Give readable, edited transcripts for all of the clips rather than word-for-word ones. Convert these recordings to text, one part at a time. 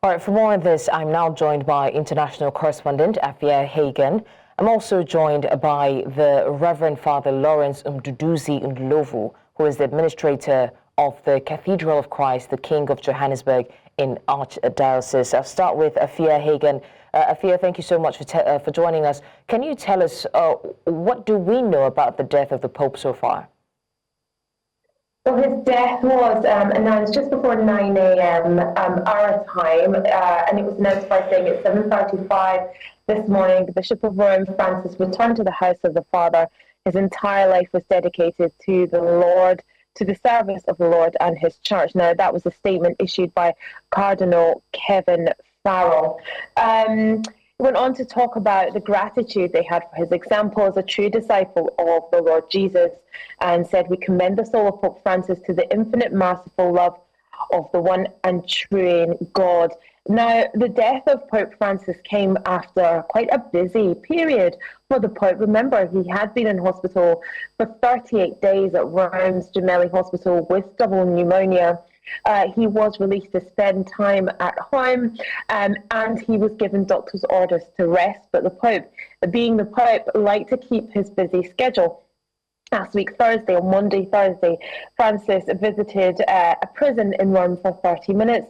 All right, for more on this, I'm now joined by International Correspondent Afua Hagan. I'm also joined by the Reverend Father Lawrence Mduduzi Ndlovu, who is the administrator of the Cathedral of Christ, the King of Johannesburg in Archdiocese. I'll start with Afua Hagan. Afua, thank you so much for joining us. Can you tell us what do we know about the death of the Pope so far? So his death was announced just before 9 a.m. Our time, and it was announced by saying at 7:35 this morning, the Bishop of Rome, Francis, returned to the house of the Father. His entire life was dedicated to the Lord, to the service of the Lord and his church. Now, that was a statement issued by Cardinal Kevin Farrell. He went on to talk about the gratitude they had for his example as a true disciple of the Lord Jesus, and said, "We commend the soul of Pope Francis to the infinite merciful love of the one and true God." Now, the death of Pope Francis came after quite a busy period for the Pope. Remember, he had been in hospital for 38 days at Rome's Gemelli Hospital with double pneumonia. He was released to spend time at home, and he was given doctor's orders to rest. But the Pope, being the Pope, liked to keep his busy schedule. Last week, Thursday, on Monday, Thursday, Francis visited a prison in Rome for 30 minutes.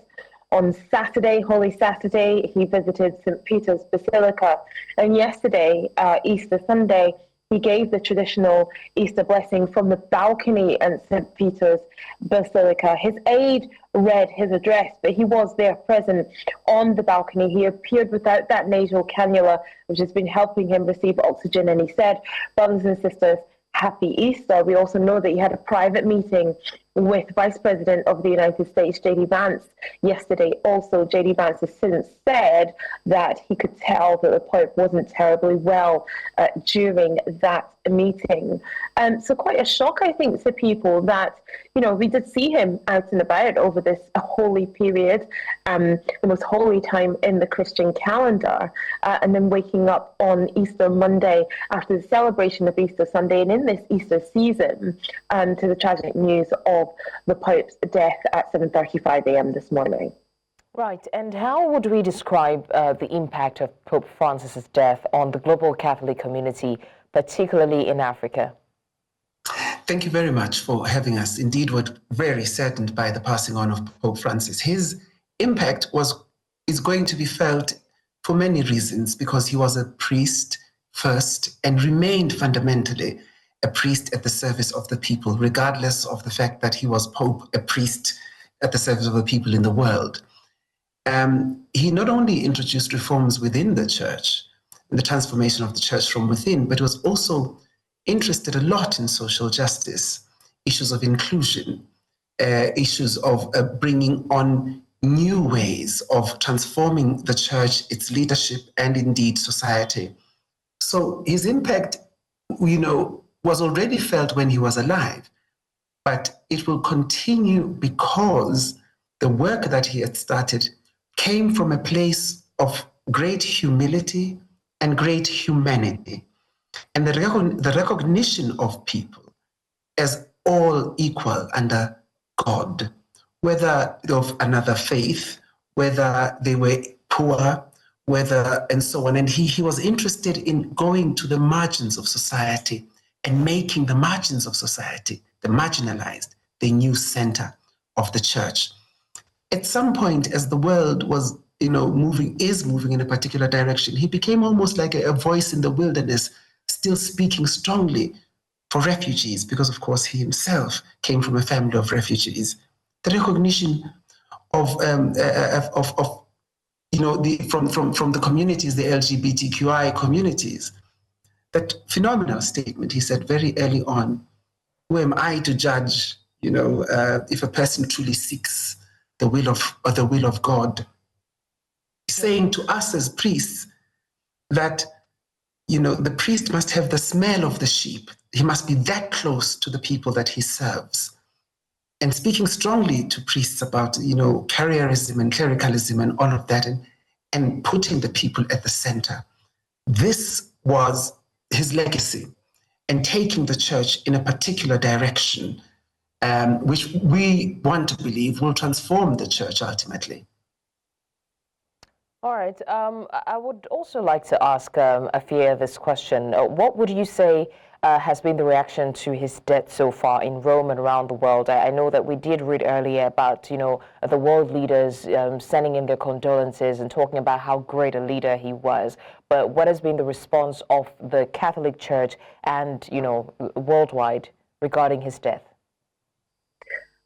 On Saturday, Holy Saturday, he visited St. Peter's Basilica. And yesterday, Easter Sunday, he gave the traditional Easter blessing from the balcony at St. Peter's Basilica. His aide read his address, but he was there present on the balcony. He appeared without that nasal cannula, which has been helping him receive oxygen. And he said, "Brothers and sisters, Happy Easter." We also know that he had a private meeting with Vice President of the United States, J.D. Vance, yesterday. Also, J.D. Vance has since said that he could tell that the Pope wasn't terribly well during that meeting. So quite a shock, I think, to people that, we did see him out and about over this holy period, the most holy time in the Christian calendar, and then waking up on Easter Monday after the celebration of Easter Sunday and in this Easter season to the tragic news of the Pope's death at 7:35 a.m. this morning. Right, and how would we describe the impact of Pope Francis's death on the global Catholic community, particularly in Africa? Thank you very much for having us. Indeed, we're very saddened by the passing on of Pope Francis. His impact is going to be felt for many reasons, because he was a priest first and remained fundamentally a priest at the service of the people, regardless of the fact that he was Pope, a priest at the service of the people in the world. He not only introduced reforms within the church, the transformation of the church from within, but was also interested a lot in social justice, issues of inclusion, issues of bringing on new ways of transforming the church, its leadership, and indeed society. So his impact, was already felt when he was alive, but it will continue because the work that he had started came from a place of great humility and great humanity, and the recognition of people as all equal under God, whether of another faith, whether they were poor, and so on. And he was interested in going to the margins of society and making the margins of society, the marginalized, the new center of the church. At some point, as the world was, moving in a particular direction, he became almost like a voice in the wilderness, still speaking strongly for refugees, because of course he himself came from a family of refugees. The recognition of from the communities, the LGBTQI communities. That phenomenal statement, he said very early on, "Who am I to judge, if a person truly seeks the will of God?" Saying to us as priests that, the priest must have the smell of the sheep. He must be that close to the people that he serves. And speaking strongly to priests about, carrierism and clericalism and all of that, and putting the people at the center. This was his legacy, and taking the church in a particular direction, which we want to believe will transform the church ultimately. All right. I would also like to ask Afua this question. What would you say has been the reaction to his death so far in Rome and around the world? I know that we did read earlier about, the world leaders sending in their condolences and talking about how great a leader he was. But what has been the response of the Catholic Church and, worldwide regarding his death?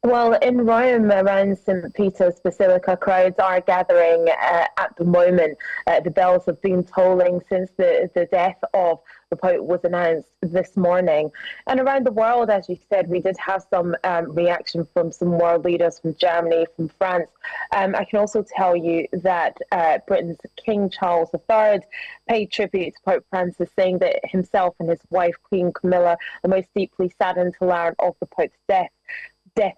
Well, in Rome, around St. Peter's Basilica, crowds are gathering at the moment. The bells have been tolling since the death of the Pope was announced this morning. And around the world, as you said, we did have some reaction from some world leaders from Germany, from France. I can also tell you that Britain's King Charles III paid tribute to Pope Francis, saying that himself and his wife, Queen Camilla, are most deeply saddened to learn of the Pope's death, but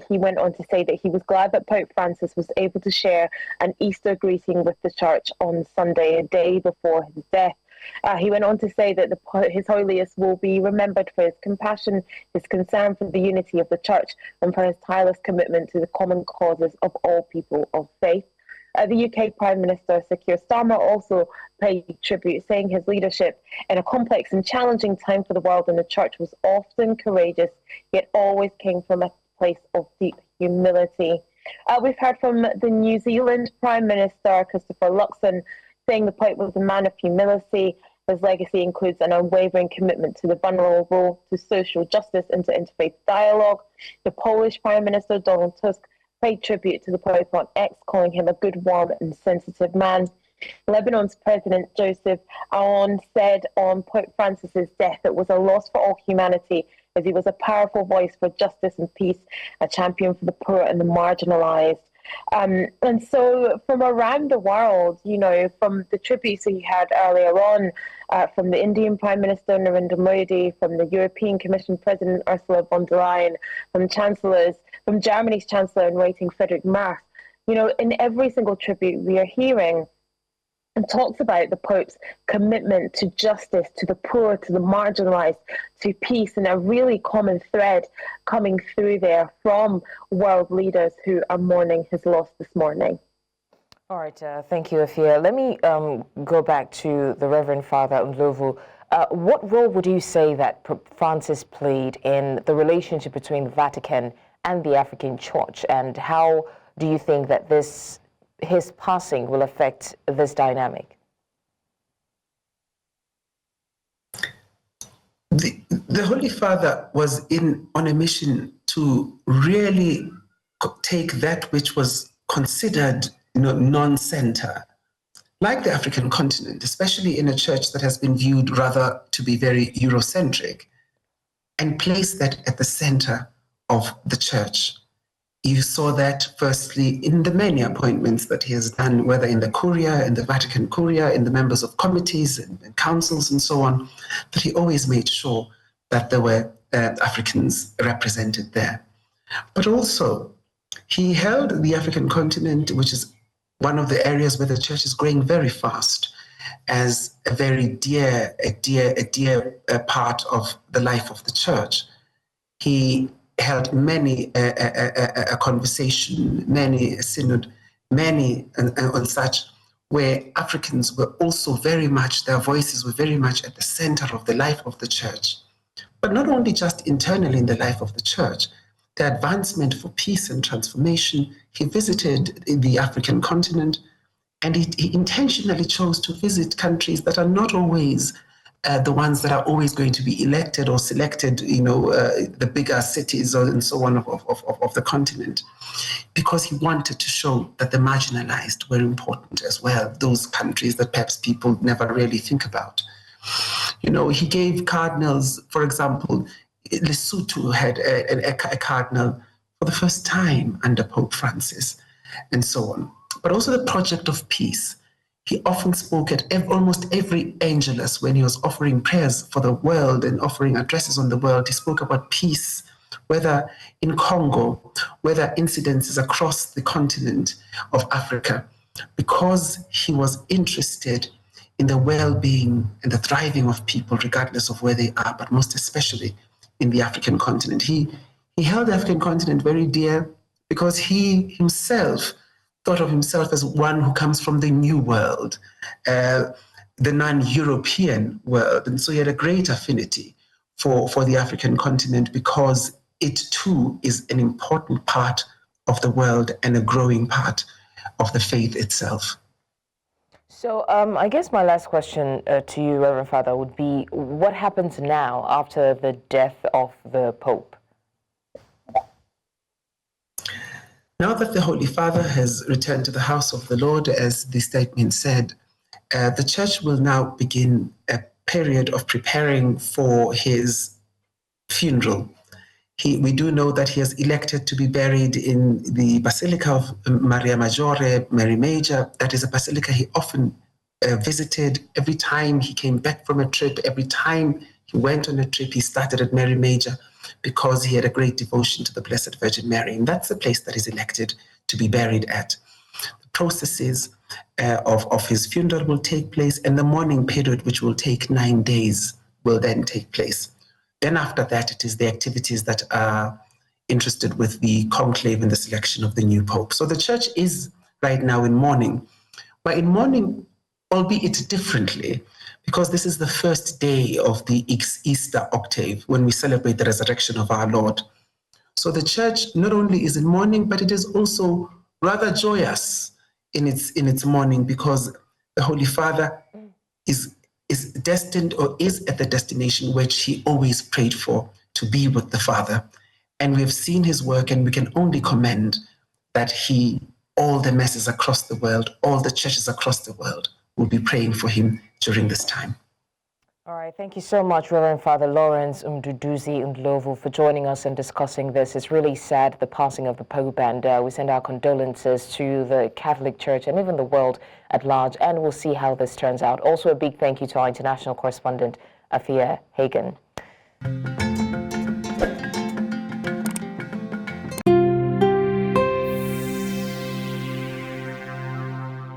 he went on to say that he was glad that Pope Francis was able to share an Easter greeting with the Church on Sunday, a day before his death. He went on to say that His Holiness will be remembered for his compassion, his concern for the unity of the Church, and for his tireless commitment to the common causes of all people of faith. The UK Prime Minister Sir Keir Starmer also paid tribute, saying his leadership in a complex and challenging time for the world and the Church was often courageous, yet always came from a place of deep humility. We've heard from the New Zealand Prime Minister Christopher Luxon, saying the Pope was a man of humility. His legacy includes an unwavering commitment to the vulnerable, to social justice, and to interfaith dialogue. The Polish Prime Minister Donald Tusk paid tribute to the Pope on X, calling him a good, warm, and sensitive man. Lebanon's President Joseph Aoun said on Pope Francis's death it was a loss for all humanity, as he was a powerful voice for justice and peace, a champion for the poor and the marginalized. And so from around the world, from the tributes that you had earlier on, from the Indian Prime Minister Narendra Modi, from the European Commission President Ursula von der Leyen, from Germany's Chancellor-in-Waiting Friedrich Merz, in every single tribute we are hearing and talks about the Pope's commitment to justice, to the poor, to the marginalized, to peace, and a really common thread coming through there from world leaders who are mourning his loss this morning. All right, thank you, Afua. Let me go back to the Reverend Father Ndlovu. What role would you say that Pope Francis played in the relationship between the Vatican and the African Church, and how do you think that his passing will affect this dynamic? The Holy Father was on a mission to really take that which was considered non-center, like the African continent, especially in a church that has been viewed rather to be very Eurocentric, and place that at the center of the church. You saw that firstly in the many appointments that he has done, whether in the Curia, in the Vatican Curia, in the members of committees and councils and so on, that he always made sure that there were Africans represented there. But also, he held the African continent, which is one of the areas where the church is growing very fast, as a very dear part of the life of the church. He held many a conversation, many a synod, many on such, where Africans were also very much, their voices were very much at the center of the life of the church. But not only just internally in the life of the church, the advancement for peace and transformation. He visited the African continent, and he intentionally chose to visit countries that are not always the ones that are always going to be elected or selected, the bigger cities and so on of the continent, because he wanted to show that the marginalized were important as well, those countries that perhaps people never really think about. He gave cardinals, for example, Lesotho had a cardinal for the first time under Pope Francis, and so on. But also the project of peace. He often spoke at almost every Angelus when he was offering prayers for the world and offering addresses on the world. He spoke about peace, whether in Congo, whether incidences across the continent of Africa, because he was interested in the well-being and the thriving of people, regardless of where they are, but most especially in the African continent. He held the African continent very dear because he himself thought of himself as one who comes from the New World, the non-European world. And so he had a great affinity for the African continent because it too is an important part of the world and a growing part of the faith itself. So I guess my last question to you, Reverend Father, would be what happens now after the death of the Pope? Now that the Holy Father has returned to the house of the Lord, as the statement said, the Church will now begin a period of preparing for his funeral. We do know that he has elected to be buried in the Basilica of Maria Maggiore, Mary Major. That is a basilica he often visited. Every time he came back from a trip, every time he went on a trip, he started at Mary Major because he had a great devotion to the Blessed Virgin Mary. And that's the place that he's elected to be buried at. The processes of his funeral will take place, and the mourning period, which will take 9 days, will then take place. Then after that, it is the activities that are interested with the conclave and the selection of the new Pope. So the Church is right now in mourning, but in mourning, albeit differently, because this is the first day of the Easter octave when we celebrate the resurrection of our Lord. So the Church not only is in mourning, but it is also rather joyous in its mourning, because the Holy Father is destined, or is at the destination which he always prayed for, to be with the Father. And we've seen his work, and we can only commend that all the masses across the world, all the churches across the world will be praying for him during this time. All right, thank you so much, Reverend Father Lawrence Mduduzi Ndlovu, for joining us and discussing this. It's really sad, the passing of the Pope, and we send our condolences to the Catholic Church and even the world at large, and we'll see how this turns out. Also, a big thank you to our international correspondent, Afua Hagan.